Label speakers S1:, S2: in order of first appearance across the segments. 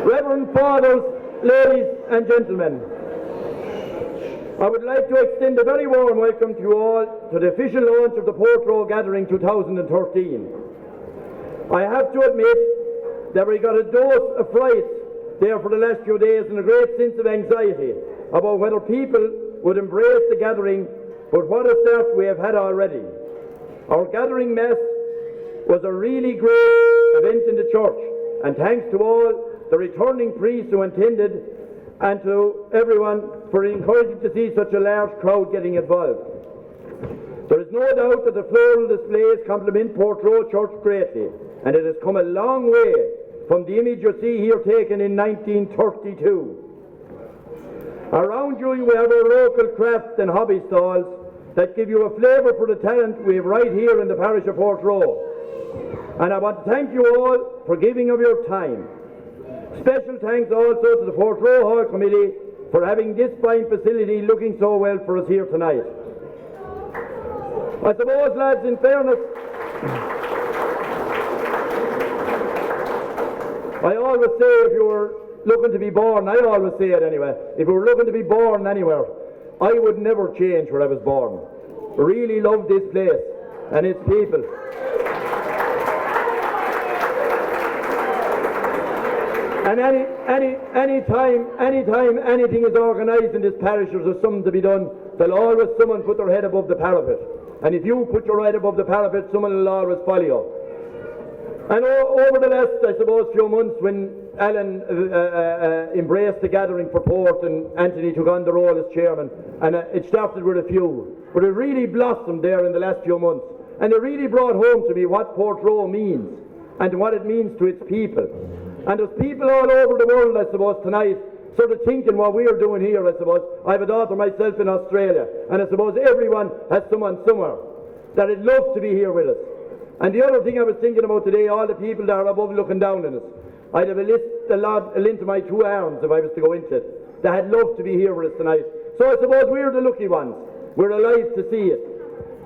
S1: Reverend Fathers, ladies and gentlemen, I would like to extend a very warm welcome to you all to the official launch of the Portroe Gathering 2013. I have to admit that we got a dose of fright there for the last few days and a great sense of anxiety about whether people would embrace the gathering, but what a start we have had already. Our gathering mass was a really great event in the church, and thanks to all the returning priests who attended and to everyone for encouraging to see such a large crowd getting involved. There is no doubt that the floral displays complement Portroe Church greatly, and it has come a long way from the image you see here taken in 1932. Around you we have our local craft and hobby stalls that give you a flavour for the talent we have right here in the parish of Portroe. And I want to thank you all for giving of your time. Special thanks also to the Portroe Hall Committee for having this fine facility looking so well for us here tonight. I suppose, lads, in fairness, I always say if you were looking to be born, I always say it anyway, if you were looking to be born anywhere, I would never change where I was born. I really love this place and its people. And anytime anything is organised in this parish, there's something to be done, there'll always someone put their head above the parapet. And if you put your head above the parapet, someone will always follow you. And over the last, I suppose, few months, when Alan embraced the gathering for Port and Anthony took on the role as chairman, and it started with a few, but it really blossomed there in the last few months. And it really brought home to me what Portroe means and what it means to its people. And there's people all over the world, I suppose, tonight, sort of thinking what we're doing here, I suppose. I have a daughter myself in Australia, and I suppose everyone has someone somewhere that would love to be here with us. And the other thing I was thinking about today, all the people that are above looking down on us, I'd have a lint to my two arms if I was to go into it, that had loved to be here with us tonight. So I suppose we're the lucky ones. We're alive to see it.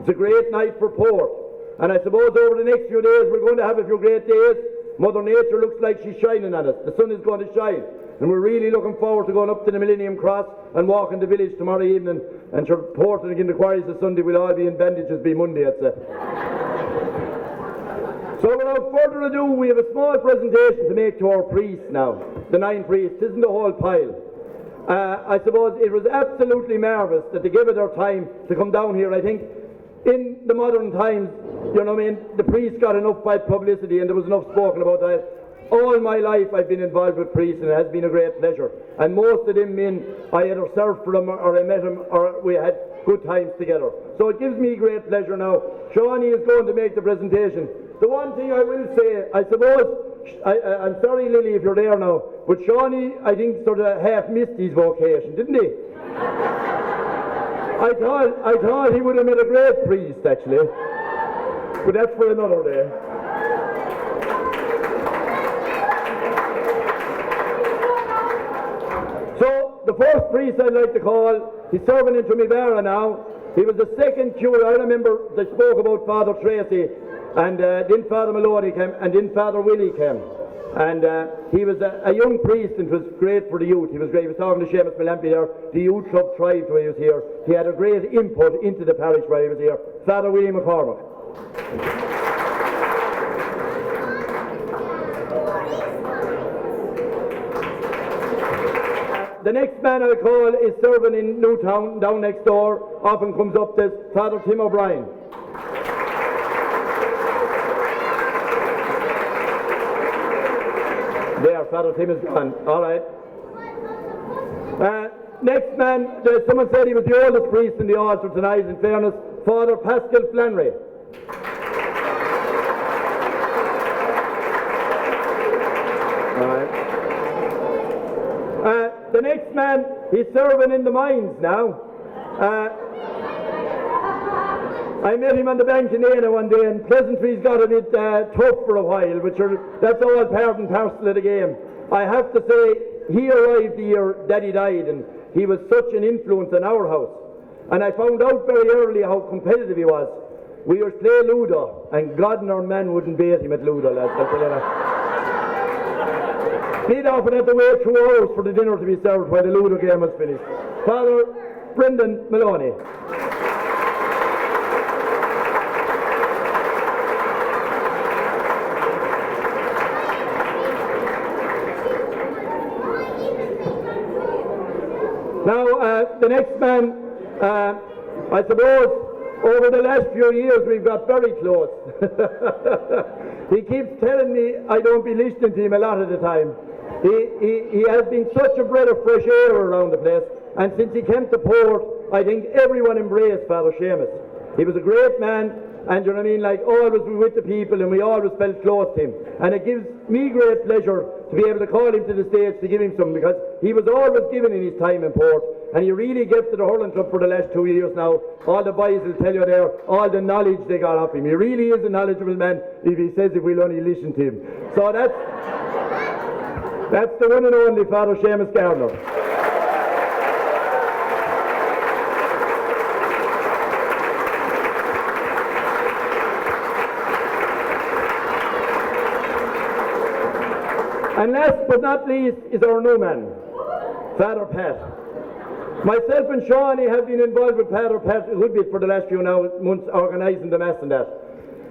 S1: It's a great night for Port. And I suppose over the next few days we're going to have a few great days. Mother Nature looks like she's shining on us. The sun is going to shine. And we're really looking forward to going up to the Millennium Cross and walking the village tomorrow evening and porting again the quarries this Sunday. We'll all be in bandages by Monday, I'd say. So without further ado, we have a small presentation to make to our priests now. The 9 priests. Isn't the whole pile. I suppose it was absolutely marvellous that they gave it their time to come down here. I think in the modern times, you know what I mean, the priests got enough bad publicity and there was enough spoken about that. All my life I've been involved with priests and it has been a great pleasure. And most of them men, I either served for them or I met them or we had good times together. So it gives me great pleasure now. Shawnee is going to make the presentation. The one thing I will say, I suppose, I'm sorry Lily if you're there now, but Shawnee I think sort of half missed his vocation, didn't he? I thought he would have made a great priest actually. But that's for another day. So, the first priest I'd like to call, he's serving in Tralee now. He was the second curate. I remember they spoke about Father Tracy, and then Father Maloney came, and then Father Willie came. And he was a young priest and was great for the youth. He was great. He was talking to Seamus Malampi there. The youth club thrived when he was here. He had a great input into the parish while he was here. Father Willie McCormack. The next man I'll call is serving in Newtown, down next door. Often comes up as Father Tim O'Brien. Father Tim is gone. All right. Next man, someone said he was the oldest priest in the altar tonight, in fairness, Father Pascal Flannery. All right. The next man, he's serving in the mines now. I met him on the bank in Éina one day, and Pleasantry's got a bit tough for a while, that's all part and parcel of the game. I have to say, he arrived the year Daddy died, and he was such an influence in our house. And I found out very early how competitive he was. We would play Ludo, and God nor man wouldn't beat him at Ludo, lads. He'd often have to wait 2 hours for the dinner to be served while the Ludo game was finished. Father Brendan Maloney. Now, the next man, I suppose, over the last few years we've got very close. He keeps telling me I don't be listening to him a lot of the time. He has been such a breath of fresh air around the place, and since he came to Port, I think everyone embraced Father Seamus. He was a great man, and you know what I mean, like always we with the people, and we always felt close to him. And it gives me great pleasure to be able to call him to the stage to give him some, because he was always given in his time in Port, and he really gave to the hurling club for the last 2 years now. All the boys will tell you there, all the knowledge they got off him. He really is a knowledgeable man, if he says if we'll only listen to him. So that's the one and only Father Seamus Gardner. And last but not least is our new man, Father Pat. Myself and Shawnee have been involved with Father Pat Hoodbit for the last few months, organising the Mass and that.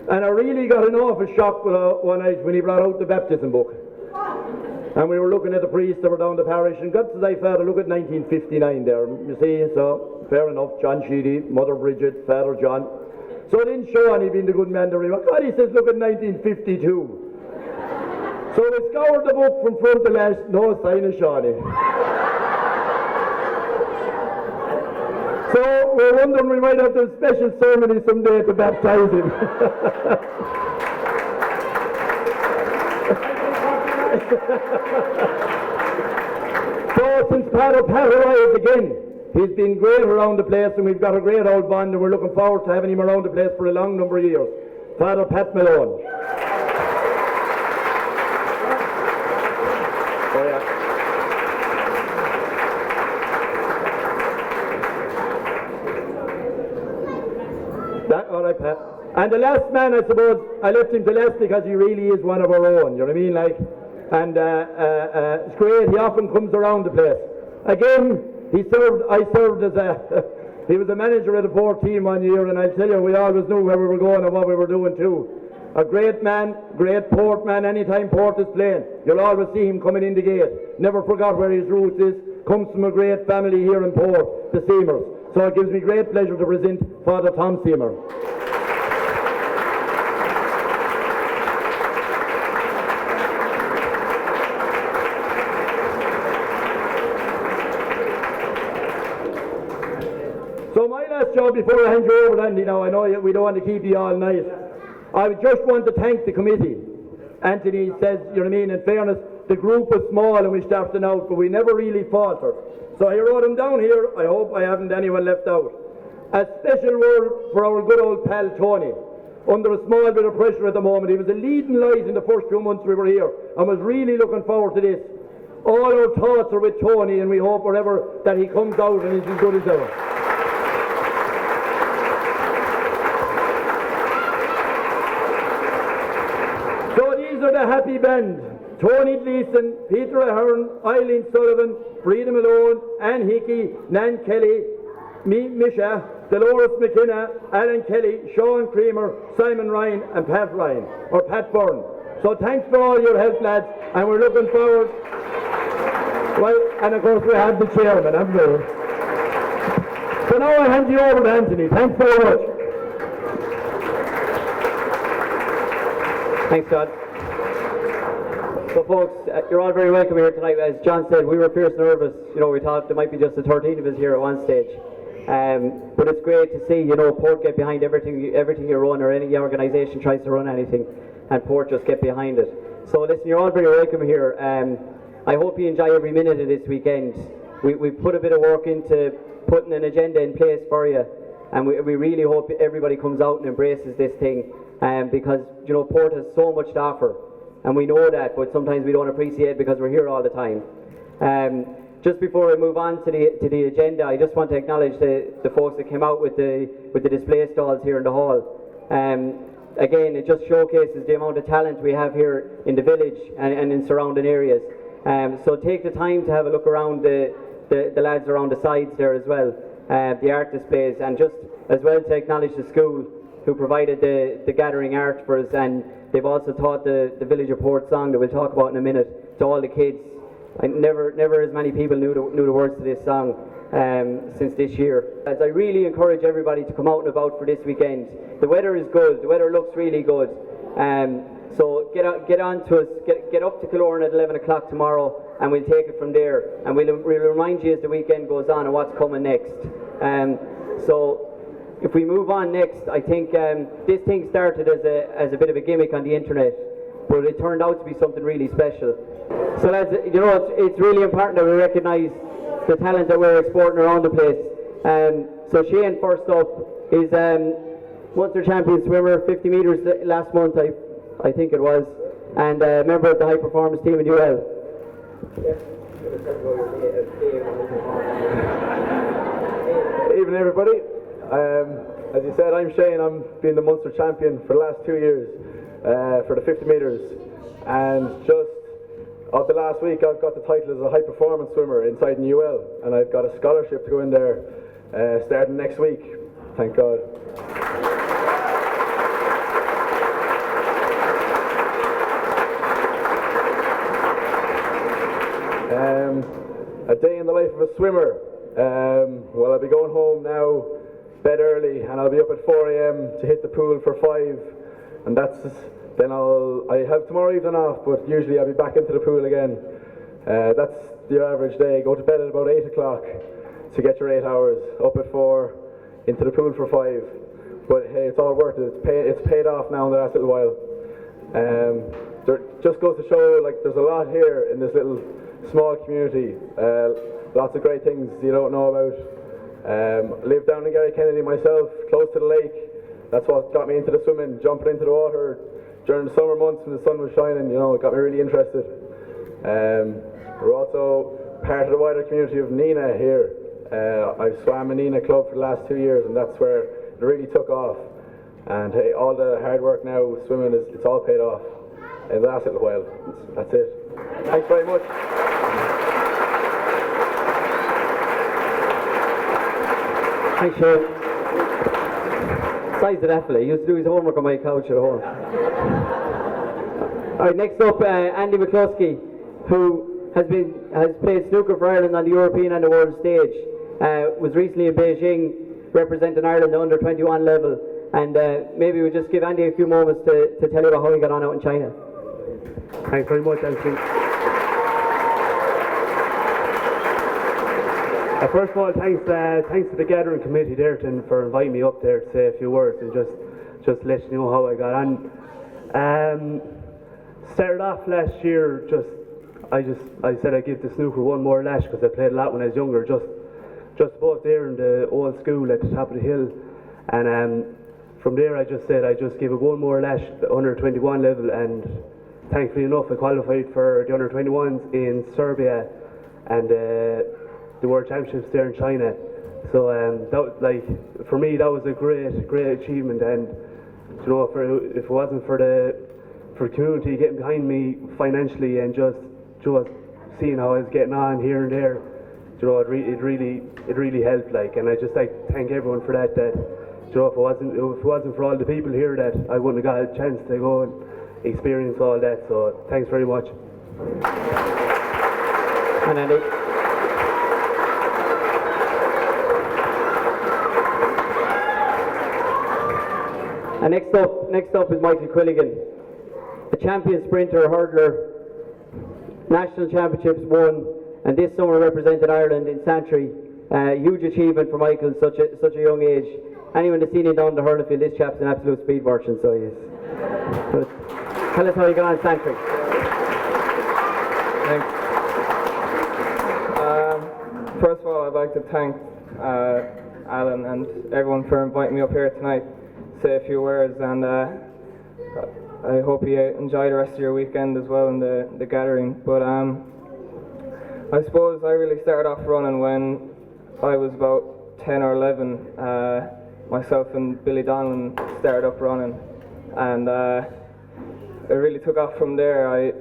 S1: And I really got an awful shock one night when he brought out the baptism book. And we were looking at the priests that were down the parish, and God says, Father, look at 1959 there, you see, so fair enough, John Sheedy, Mother Bridget, Father John. So then Shawnee, being the good man there, God, he says, look at 1952. So we scoured the book from front to last, no sign of Shawnee. So we're wondering we might have to have a special ceremony someday to baptize him. So since Father Pat arrived again, he's been great around the place, and we've got a great old bond, and we're looking forward to having him around the place for a long number of years. Father Pat Malone. Oh, yeah. All right, Pat. And the last man, I suppose, I left him to last because he really is one of our own, you know what I mean? Like, and it's great, he often comes around the place. Again, I served as he was a manager of the Port team one year, and I tell you, we always knew where we were going and what we were doing too. A great man, great Port man, anytime Port is playing, you'll always see him coming in the gate. Never forgot where his roots is, comes from a great family here in Port, the Seamers. So it gives me great pleasure to present Father Tom Seamer. So my last job before I hand you over, Andy, now I know we don't want to keep you all night. I just want to thank the committee. Anthony says, you know what I mean, in fairness, the group was small and we started out, but we never really faltered. So I wrote them down here. I hope I haven't anyone left out. A special word for our good old pal Tony. Under a small bit of pressure at the moment. He was a leading light in the first few months we were here and was really looking forward to this. All our thoughts are with Tony, and we hope wherever that he comes out and is as good as ever. So these are the happy band. Tony Gleeson, Peter Ahern, Eileen Sullivan, Frida Malone, Anne Hickey, Nan Kelly, Misha, Dolores McKenna, Alan Kelly, Sean Creamer, Simon Ryan and Pat Ryan, or Pat Byrne. So thanks for all your help, lads, and we're looking forward. Well, and of course we have the chairman, haven't we? So now I hand you over to Anthony. Thanks very much.
S2: Thanks, God. So folks, you're all very welcome here tonight. As John said, we were fierce nervous. We thought there might be just the 13 of us here at one stage. But it's great to see, Port get behind everything you run, or any organisation tries to run anything, and Port just get behind it. So listen, you're all very welcome here. I hope you enjoy every minute of this weekend. We've put a bit of work into putting an agenda in place for you, and we really hope everybody comes out and embraces this thing, because Port has so much to offer, and we know that, but sometimes we don't appreciate it because we're here all the time. Just before we move on to the agenda, I just want to acknowledge the folks that came out with the display stalls here in the hall. Again, it just showcases the amount of talent we have here in the village and in surrounding areas. So take the time to have a look around the lads around the sides there as well, the art displays, and just as well to acknowledge the school who provided the gathering art for us, and they've also taught the Village of Port song that we'll talk about in a minute to all the kids. Never as many people knew the words to this song since this year. As I really encourage everybody to come out and about for this weekend. The weather is good. The weather looks really good. So get on to us. Get up to Killeorn at 11 o'clock tomorrow, and we'll take it from there. And we'll remind you as the weekend goes on and what's coming next. So if we move on next, I think this thing started as a bit of a gimmick on the internet, but it turned out to be something really special. So lads, it's really important that we recognise the talent that we're exporting around the place. So Shane, first up, is Munster champion swimmer, 50 metres last month, I think it was, and a member of the high performance team in UL.
S3: Evening everybody. As you said, I'm Shane. I'm being the Munster champion for the last 2 years for the 50 metres, and just of the last week I've got the title as a high performance swimmer inside in UL, and I've got a scholarship to go in there starting next week, thank God. A day in the life of a swimmer. Well, I'll be going home now, bed early, and I'll be up at 4 AM to hit the pool for 5, and then I have tomorrow evening off, but usually I'll be back into the pool again. That's the average day. Go to bed at about 8 o'clock to get your 8 hours, up at 4, into the pool for 5. But hey, it's all worth it. It's paid off now in the last little while. Just goes to show, like, there's a lot here in this little small community. Lots of great things you don't know about. Live down in Gary Kennedy myself, close to the lake. That's what got me into the swimming, jumping into the water during the summer months when the sun was shining. It got me really interested. We're also part of the wider community of Nina here. I've swam in Nina Club for the last 2 years, and that's where it really took off. And hey, all the hard work now swimming, it's all paid off in the last little while. That's it. Thanks very much.
S2: Thanks, Shane. Size of that fella. He used to do his homework on my couch at home. Alright, next up, Andy McCluskey, who has played snooker for Ireland on the European and the world stage. Was recently in Beijing representing Ireland at the under 21 level, and maybe we'll just give Andy a few moments to tell you about how he got on out in China.
S4: Thanks very much, Anthony. First of all, thanks to the gathering committee there for inviting me up there to say a few words and just let you know how I got on. Started off last year, I said I'd give the snooker one more lash because I played a lot when I was younger, just above there in the old school at the top of the hill, and from there I just said I'd just give it one more lash at the under 21 level, and thankfully enough I qualified for the under 21s in Serbia and the World Championships there in China. So for me that was a great achievement, and if it wasn't for the community getting behind me financially and just seeing how I was getting on here and there, it really helped, and I just like to thank everyone for that. If it wasn't for all the people here, that I wouldn't have got a chance to go and experience all that. So thanks very much.
S2: And Andy. And next up is Michael Quilligan, a champion sprinter, hurdler, national championships won, and this summer represented Ireland in Santry. Huge achievement for Michael, such a young age. Anyone that's seen him down the hurling field, this chap's an absolute speed merchant, so he is. But tell us how you got on Santry.
S5: Thanks. First of all, I'd like to thank Alan and everyone for inviting me up here tonight to say a few words, and I hope you enjoy the rest of your weekend as well in the gathering. But I suppose I really started off running when I was about 10 or 11. Myself and Billy Donlan started up running, and it really took off from there. I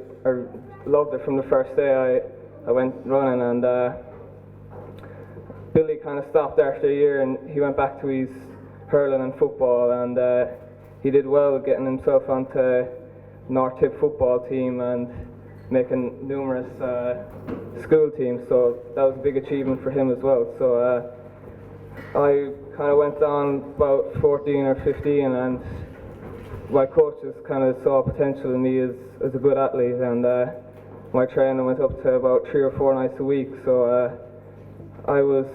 S5: loved it from the first day I went running, and Billy kind of stopped after a year and he went back to his hurling and football, and he did well getting himself onto North Tip football team and making numerous school teams, so that was a big achievement for him as well. So I kind of went on about 14 or 15, and my coaches kind of saw potential in me as a good athlete, and my training went up to about 3 or 4 nights a week. So I was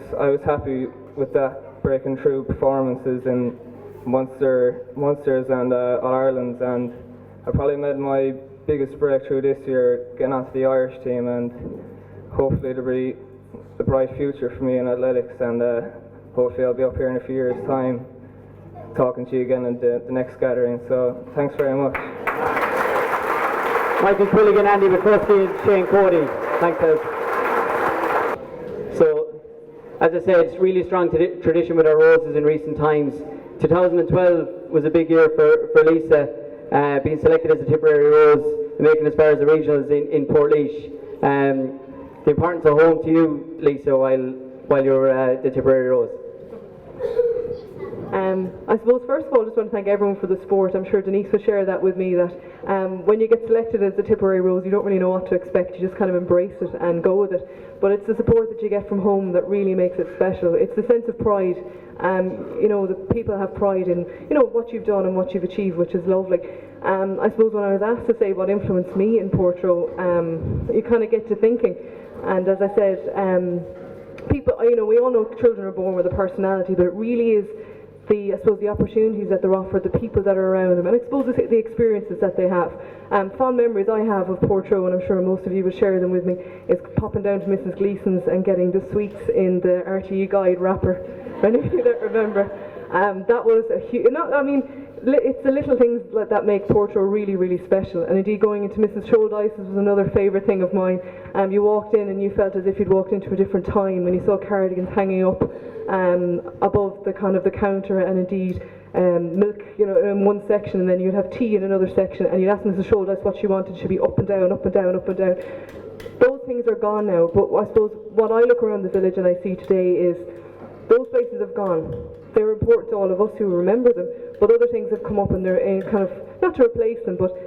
S5: happy with that, breaking through performances in Munsters and All Irelands, and I probably made my biggest breakthrough this year getting onto the Irish team, and hopefully there'll be a bright future for me in athletics, and hopefully I'll be up here in a few years' time talking to you again in the next gathering. So thanks very much.
S2: Michael Quilligan, Andy McCluskey and Shane Cody. Thanks, guys. So, as I said, it's really strong tradition with our roses in recent times. 2012 was a big year for Lisa, being selected as a Tipperary Rose and making as far as the regionals in Portlaoise. The importance of home to you, Lisa, while you're the Tipperary Rose.
S6: I suppose first of all I just want to thank everyone for the support. I'm sure Denise will share that with me, that when you get selected as the Tipperary Rose you don't really know what to expect, you just kind of embrace it and go with it. But it's the support that you get from home that really makes it special. It's the sense of pride, you know, the people have pride in, you know, what you've done and what you've achieved, which is lovely. I suppose when I was asked to say what influenced me in Portroe, you kind of get to thinking, and as I said, people, you know, we all know children are born with a personality, but it really is I suppose the opportunities that they're offered, the people that are around them, and I suppose the experiences that they have. Fond memories I have of Portroe, and I'm sure most of you will share them with me, is popping down to Mrs. Gleeson's and getting the sweets in the RTE Guide wrapper. Any of you that remember, that was a huge. It's the little things that make Portroe really, really special. And indeed, going into Mrs. Shouldice's was another favourite thing of mine. You walked in and you felt as if you'd walked into a different time when you saw cardigans hanging up above the kind of the counter, and indeed milk, you know, in one section, and then you'd have tea in another section, and you'd ask Mrs. Shouldice what she wanted. She'd be up and down, up and down, up and down. Those things are gone now, but I suppose what I look around the village and I see today is those places have gone. They're important to all of us who remember them, but other things have come up and they're kind of, not to replace them, but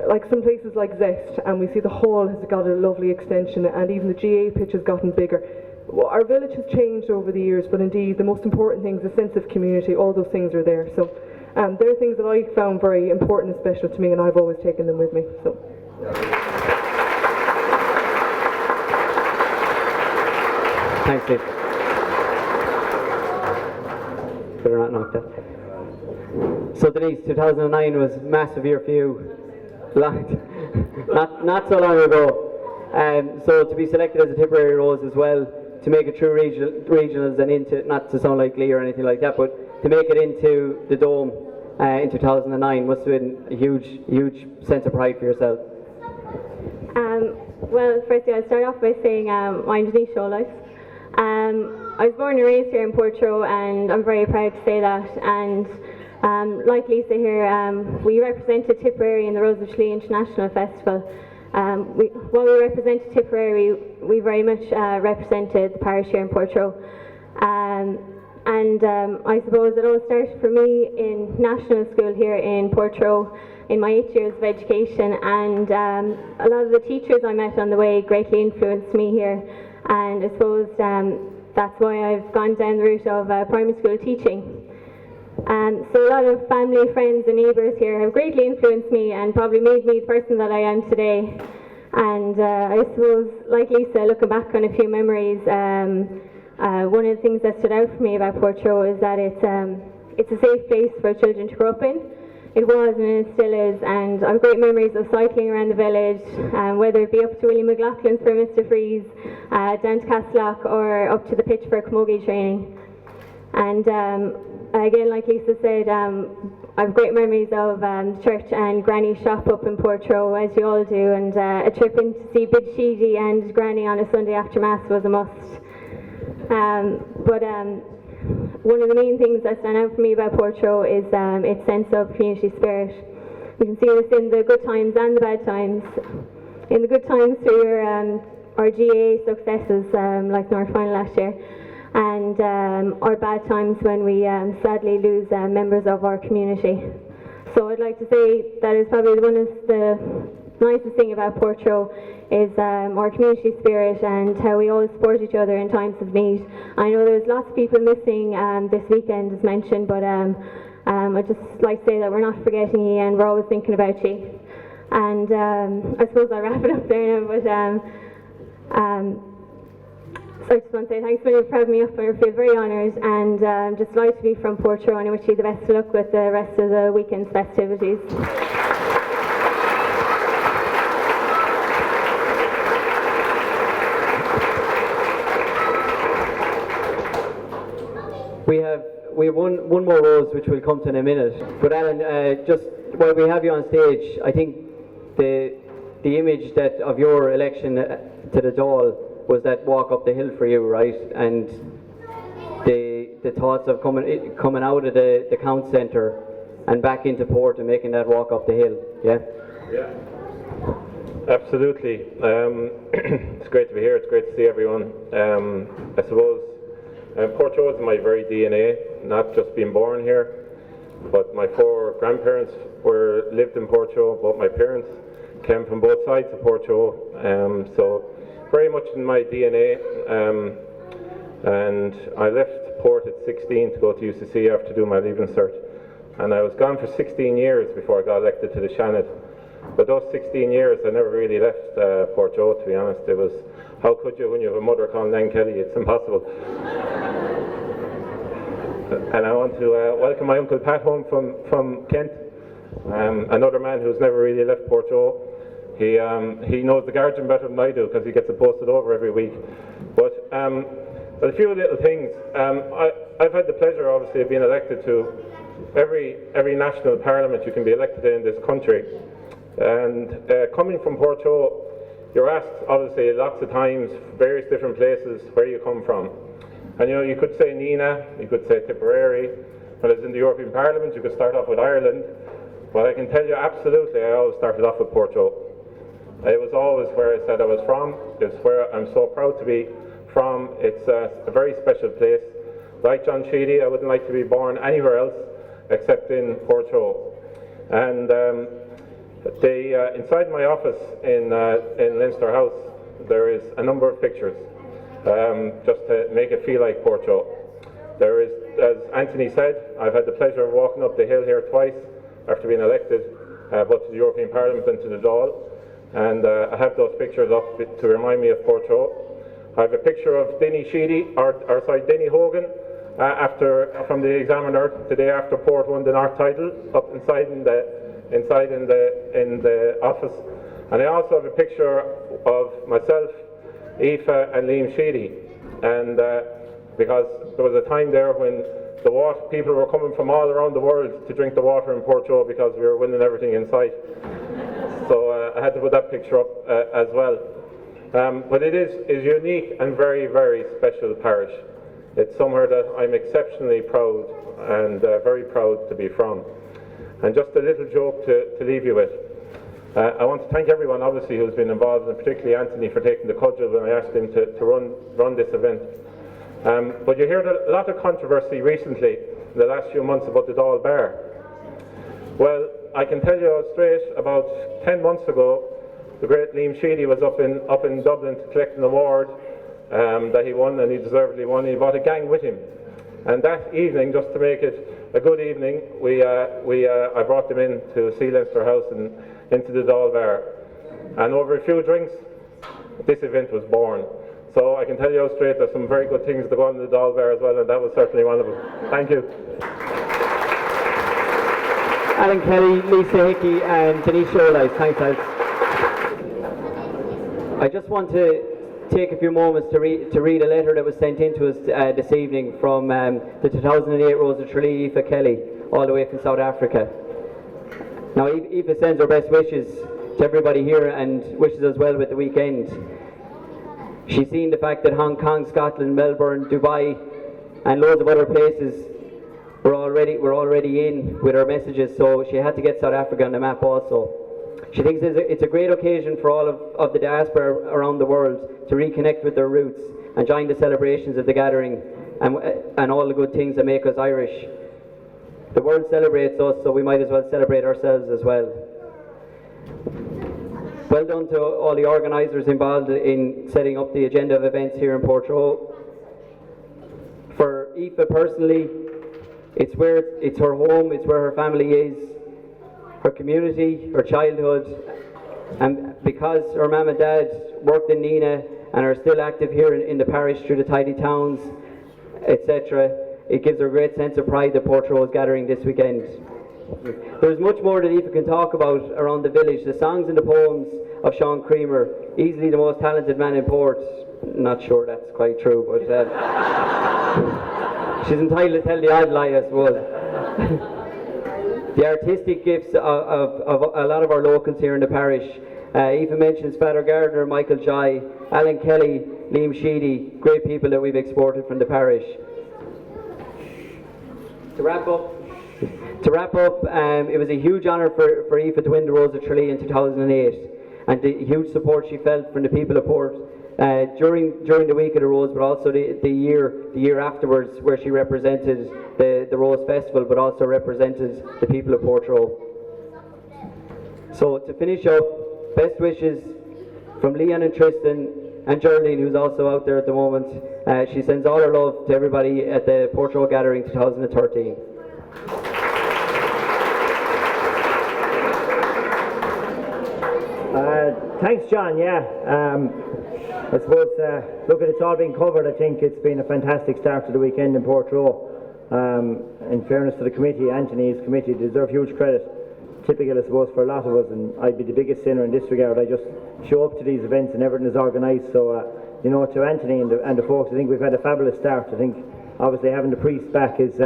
S6: like some places like Zest, and we see the hall has got a lovely extension, and even the GA pitch has gotten bigger. Well, our village has changed over the years, but indeed the most important things, the sense of community, all those things are there. So they're things that I found very important and special to me, and I've always taken them with me. So.
S2: Thanks, Steve. Better not knock that. So Denise, 2009 was a massive year for you. Not so long ago. So to be selected as a Tipperary Rose as well, to make it through regionals and into, not to sound like Lee or anything like that, but to make it into the Dome in 2009 must have been a huge sense of pride for yourself.
S7: Well, firstly I'll start off by saying I'm Denise Shouldice. I was born and raised here in Portroe, and I'm very proud to say that. And like Lisa here, we represented Tipperary in the Rose of Tralee International Festival. While we represented Tipperary, we very much represented the parish here in Portroe. I suppose it all started for me in national school here in Portroe in my 8 years of education, and a lot of the teachers I met on the way greatly influenced me here, and I suppose that's why I've gone down the route of primary school teaching. So a lot of family, friends and neighbours here have greatly influenced me and probably made me the person that I am today. And I suppose, like Lisa, looking back on a few memories, one of the things that stood out for me about Portroe is that it's a safe place for children to grow up in. It was and it still is, and I have great memories of cycling around the village, whether it be up to Willie McLaughlin's for Mr. Freeze, down to Castlock, or up to the pitch for camogie training. And again, like Lisa said, I have great memories of the church and Granny's shop up in Portroe, as you all do, and a trip in to see Bid Sheedy and Granny on a Sunday after Mass was a must. One of the main things that stand out for me about Portroe is its sense of community spirit. We can see this in the good times and the bad times. In the good times through our GA successes, like North Final last year, and our bad times when we sadly lose members of our community. So I'd like to say that is probably one of the nicest thing about Portroe is our community spirit and how we all support each other in times of need. I know there's lots of people missing this weekend, as mentioned, but I'd just like to say that we're not forgetting you and we're always thinking about you. And I suppose I'll wrap it up there now, but so I just want to say thanks for having me up. I feel very honoured and just delighted to be from Portroe, and I wish you the best of luck with the rest of the weekend's festivities.
S2: We have one more rose which will come to in a minute. But Alan, just while we have you on stage, I think the image that of your election to the Dáil was that walk up the hill for you, right? And the thoughts of coming out of the count centre and back into Port and making that walk up the hill, yeah?
S8: Yeah, absolutely. It's great to be here. It's great to see everyone. I suppose Portroe is my very DNA, not just being born here, but my four grandparents lived in Portroe. Both my parents came from both sides of Portroe, so very much in my DNA. And I left Port at 16 to go to UCC after doing my Leaving Cert, and I was gone for 16 years before I got elected to the Shannon. But those 16 years, I never really left Portroe, to be honest. It was, how could you when you have a mother called Nan Kelly? It's impossible. And I want to welcome my Uncle Pat home from Kent, another man who's never really left Portroe. He knows the Guardian better than I do because he gets it posted over every week. But a few little things. I've had the pleasure, obviously, of being elected to every national parliament you can be elected in this country. And coming from Portroe, you're asked, obviously, lots of times, various different places, where you come from. And you know, you could say Nina, you could say Tipperary. When I was in the European Parliament, you could start off with Ireland. But I can tell you, absolutely, I always started off with Portroe. It was always where I said I was from. It's where I'm so proud to be from. It's a very special place. Like John Sheedy, I wouldn't like to be born anywhere else except in Portroe. And inside my office in Leinster House, there is a number of pictures, just to make it feel like Portroe. There is, as Anthony said, I've had the pleasure of walking up the hill here twice after being elected, both to the European Parliament and to the Dáil. And I have those pictures up to remind me of Portroe. I have a picture of Denny Hogan, from the Examiner the day after Port won the North title, up inside in the office. And I also have a picture of myself, Aoife and Liam Sheedy. And because there was a time there when people were coming from all around the world to drink the water in Portroe because we were winning everything in sight. So I had to put that picture up as well. But it is a unique and very, very special parish. It's somewhere that I'm exceptionally proud and very proud to be from. And just a little joke to leave you with. I want to thank everyone, obviously, who's been involved, and particularly Anthony for taking the cudgel when I asked him to run this event. But you heard a lot of controversy recently in the last few months about the Dáil Bar. Well, I can tell you straight, about 10 months ago, the great Liam Sheedy was up in Dublin to collect an award that he won, and he deservedly won. He brought a gang with him. And that evening, just to make it a good evening, I brought them in to see Leinster House and into the Dáil Bar. And over a few drinks, this event was born. So I can tell you out straight, there's some very good things to go on in the Doll Bear as well, and that was certainly one of them. Thank you.
S2: Alan Kelly, Lisa Hickey and Denise Sherlice. Thanks, lads. I just want to take a few moments to read a letter that was sent in to us this evening from the 2008 Rose of Tralee, Aoife Kelly, all the way from South Africa. Now, Aoife sends her best wishes to everybody here and wishes us well with the weekend. She's seen the fact that Hong Kong, Scotland, Melbourne, Dubai and loads of other places were already in with her messages, so she had to get South Africa on the map also. She thinks it's a great occasion for all of the diaspora around the world to reconnect with their roots and join the celebrations of the gathering and all the good things that make us Irish. The world celebrates us, so we might as well celebrate ourselves as well. Well done to all the organisers involved in setting up the agenda of events here in Portroe. For Aoife personally, it's her home, it's where her family is, her community, her childhood, and because her mum and dad worked in Nina and are still active here in the parish through the tidy towns, etc., it gives her a great sense of pride that Portroe is gathering this weekend. There's much more that Aoife can talk about around the village. The songs and the poems of Sean Creamer, easily the most talented man in Port. Not sure that's quite true, but she's entitled to tell the odd lie, I suppose. The artistic gifts of a lot of our locals here in the parish. Aoife mentions Father Gardner, Michael Jai, Alan Kelly, Liam Sheedy, great people that we've exported from the parish. To wrap up, it was a huge honour for Aoife to win the Rose of Tralee in 2008, and the huge support she felt from the people of Port during the week of the Rose, but also the year afterwards, where she represented the Rose Festival, but also represented the people of Portroe. So to finish up, best wishes from Leanne and Tristan and Geraldine, who's also out there at the moment. She sends all her love to everybody at the Portroe Gathering 2013.
S9: Thanks, John. Yeah, I suppose, look, it's all been covered. I think it's been a fantastic start to the weekend in Portroe. In fairness to the committee, Anthony's committee, they deserve huge credit. Typical, I suppose, for a lot of us, and I'd be the biggest sinner in this regard. I just show up to these events and everything is organised. So, to Anthony and the folks, I think we've had a fabulous start. I think, obviously, having the priest back is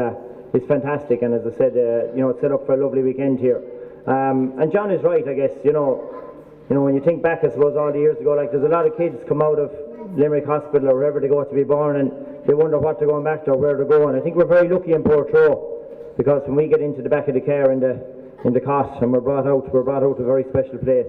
S9: fantastic, and as I said, it's set up for a lovely weekend here. And John is right, I guess. When you think back, I suppose, all the years ago, like, there's a lot of kids come out of Limerick Hospital or wherever they go to be born, and they wonder what they're going back to or where they're going. I think we're very lucky in Portroe, because when we get into the back of the car in the cot and we're brought out to a very special place.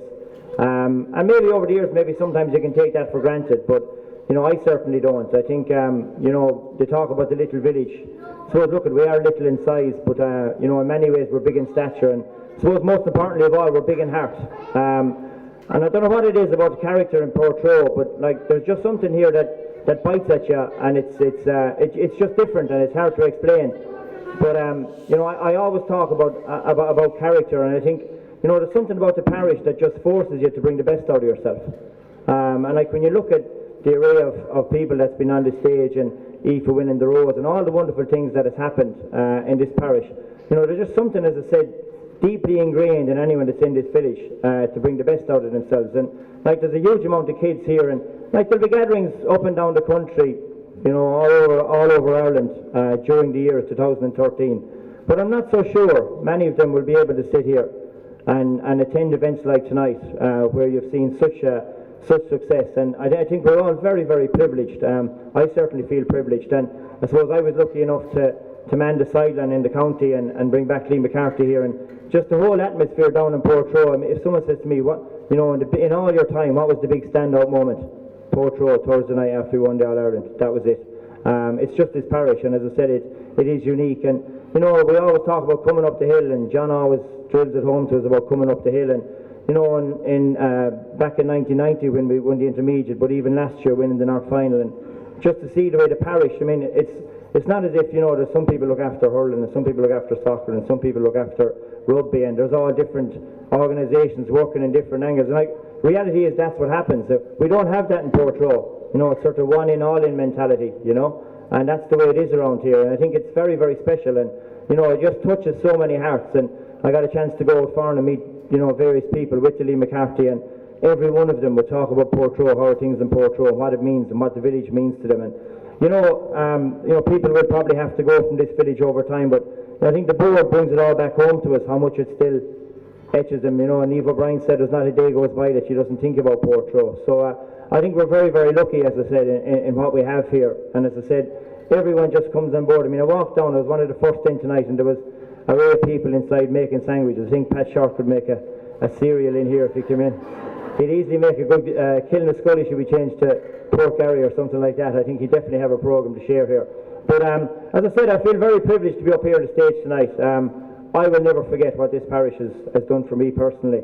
S9: And maybe over the years, maybe sometimes you can take that for granted, but I certainly don't. I think they talk about the little village. So look, we are little in size, but in many ways we're big in stature, and I suppose most importantly of all, we're big in heart. And I don't know what it is about the character in Portroe, but like, there's just something here that bites at you, and it's just different, and it's hard to explain. But I always talk about character, and I think there's something about the parish that just forces you to bring the best out of yourself. And like, when you look at the array of people that's been on the stage, and Aoife winning the Rose, and all the wonderful things that has happened in this parish, there's just something, as I said, deeply ingrained in anyone that's in this village to bring the best out of themselves. And like, there's a huge amount of kids here, and like, there'll be gatherings up and down the country, all over Ireland during the year of 2013. But I'm not so sure many of them will be able to sit here and attend events like tonight, where you've seen such success. And I think we're all very, very privileged. I certainly feel privileged, and I suppose I was lucky enough to man the sideline in the county and bring back Lee McCarthy here, and just the whole atmosphere down in Portroe. I mean, if someone says to me, what, in all your time, what was the big standout moment? Portroe, Thursday night after we won the All-Ireland. That was it. It's just this parish, and as I said, it is unique. And we always talk about coming up the hill, and John always drills it home to us about coming up the hill. And back in 1990 when we won the intermediate, but even last year winning the North final, and just to see the way the parish, I mean, it's not as if there's some people look after hurling, and some people look after soccer, and some people look after rugby, and there's all different organisations working in different angles. And like, reality is that's what happens. We don't have that in Portroe. You know, it's sort of one in, all in mentality, you know, and that's the way it is around here. And I think it's very, very special, and, you know, it just touches so many hearts. And I got a chance to go far and meet, you know, various people with Lee McCarthy, and every one of them would talk about Portroe, how are things in Portroe, what it means and what the village means to them. And you know, people will probably have to go from this village over time, but I think the board brings it all back home to us, how much it still etches them, you know. And Eve O'Brien said there's not a day goes by that she doesn't think about Portroe. So I think we're very, very lucky, as I said, in what we have here. And as I said, everyone just comes on board. I mean, I walked down, I was one of the first in tonight, and there was a array of people inside making sandwiches. I think Pat Short could make a cereal in here if he came in. He'd easily make a good killing a scully should we change to pork curry or something like that. I think he'd definitely have a programme to share here. But as I said, I feel very privileged to be up here on the stage tonight. I will never forget what this parish has done for me personally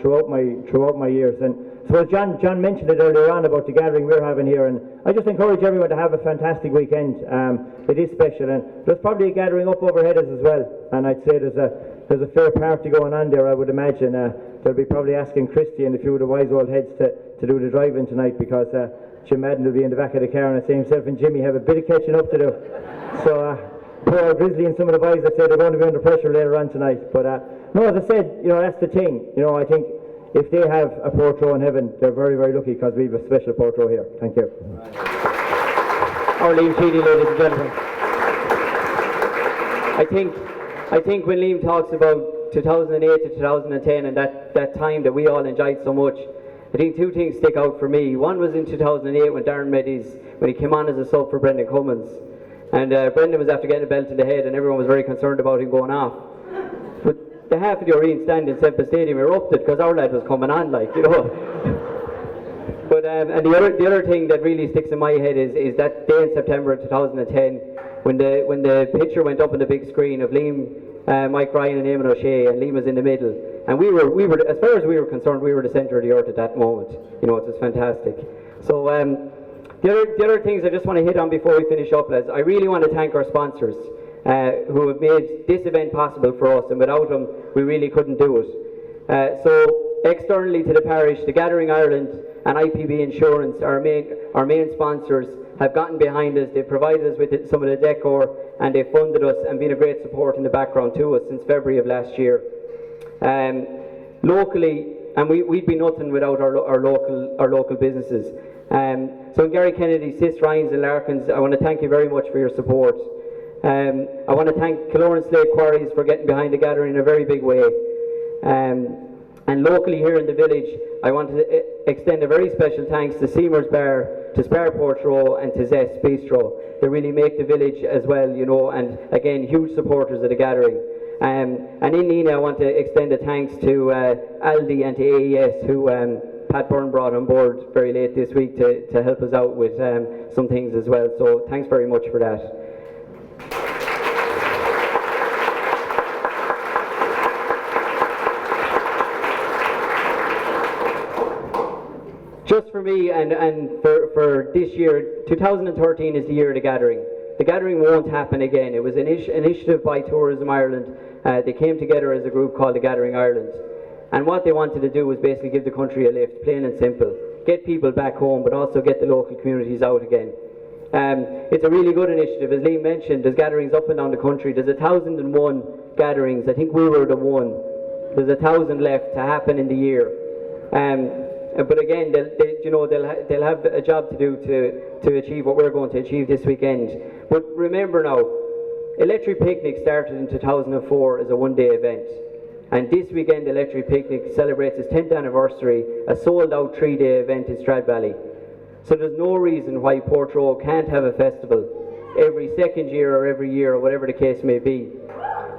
S9: throughout my years. And so John mentioned it earlier on about the gathering we're having here, and I just encourage everyone to have a fantastic weekend. It is special, and there's probably a gathering up overhead us as well. And I'd say there's a fair party going on there, I would imagine. They'll be probably asking Christy and a few of the wise old heads to do the driving tonight, because Jim Madden will be in the back of the car, and I'd say himself and Jimmy have a bit of catching up to do. So poor Grizzly and some of the boys, I'd say they're going to be under pressure later on tonight. But no, as I said, you know, that's the thing. You know, I think if they have a Portroe in heaven, they're very, very lucky, because we have a special Portroe here. Thank you.
S2: Our Liam Sheedy, ladies and gentlemen. I think when Liam talks about 2008 to 2010 and that time that we all enjoyed so much, I think two things stick out for me. One was in 2008 when when he came on as a sub for Brendan Cummins, and Brendan was after getting a belt in the head, and everyone was very concerned about him going off. But the half of the arena stand in Semper Stadium erupted because our lad was coming on, like, you know. But and the other thing that really sticks in my head is that day in September 2010 when the picture went up on the big screen of Liam, Mike Ryan and Eamon O'Shea, and Liam was in the middle, and we were as far as we were concerned, we were the centre of the earth at that moment. You know, it was fantastic. So the other things I just want to hit on before we finish up, lads, I really want to thank our sponsors who have made this event possible for us, and without them we really couldn't do it. So externally to the parish, the Gathering Ireland and IPB Insurance, our main sponsors, have gotten behind us. They've provided us with some of the decor, and they've funded us and been a great support in the background to us since February of last year. Locally, and we'd be nothing without our local businesses. So in Gary Kennedy, Sis, Ryans and Larkins, I want to thank you very much for your support. I want to thank Killorn Slate Quarries for getting behind the gathering in a very big way. And locally here in the village, I want to extend a very special thanks to Seymour's Bar, to Spar Portroe and to Zest Bistro. They really make the village as well, you know, and again, huge supporters of the gathering. And in Nina, I want to extend a thanks to Aldi and to AES, who Pat Byrne brought on board very late this week to help us out with some things as well. So thanks very much for that. Just for me and for this year, 2013 is the year of the gathering. The gathering won't happen again. It was an initiative by Tourism Ireland. They came together as a group called the Gathering Ireland. And what they wanted to do was basically give the country a lift, plain and simple. Get people back home, but also get the local communities out again. It's a really good initiative. As Liam mentioned, there's gatherings up and down the country. There's 1,001 gatherings. I think we were the one. There's 1,000 left to happen in the year. But again, they'll have a job to do to achieve what we're going to achieve this weekend. But remember now, Electric Picnic started in 2004 as a one-day event. And this weekend, Electric Picnic celebrates its 10th anniversary, a sold-out 3-day event in Stradbally. So there's no reason why Portroe can't have a festival every second year or every year or whatever the case may be.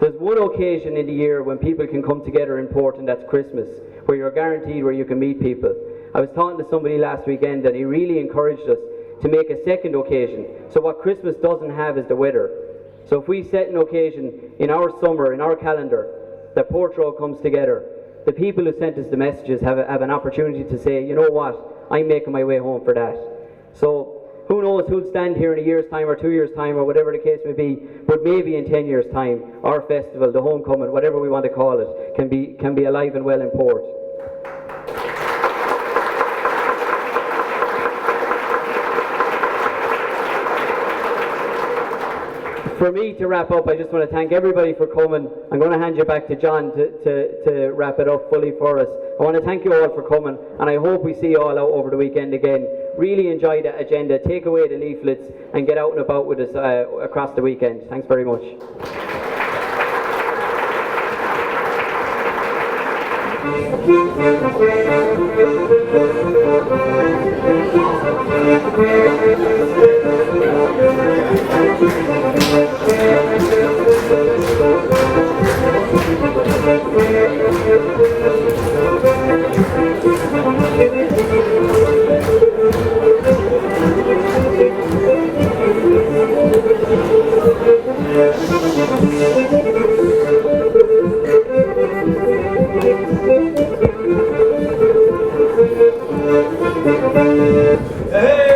S2: There's one occasion in the year when people can come together in Port, and that's Christmas, where you're guaranteed where you can meet people. I was talking to somebody last weekend and he really encouraged us to make a second occasion. So what Christmas doesn't have is the weather. So if we set an occasion in our summer, in our calendar, that Portroe comes together, the people who sent us the messages have an opportunity to say, you know what, I'm making my way home for that. So who knows who'll stand here in a year's time or 2 years' time or whatever the case may be, but maybe in 10 years' time, our festival, the homecoming, whatever we want to call it, can be alive and well in Port. For me to wrap up, I just want to thank everybody for coming. I'm going to hand you back to John to wrap it up fully for us. I want to thank you all for coming, and I hope we see you all out over the weekend again. Really enjoy the agenda, take away the leaflets, and get out and about with us across the weekend. Thanks very much.
S1: Hey!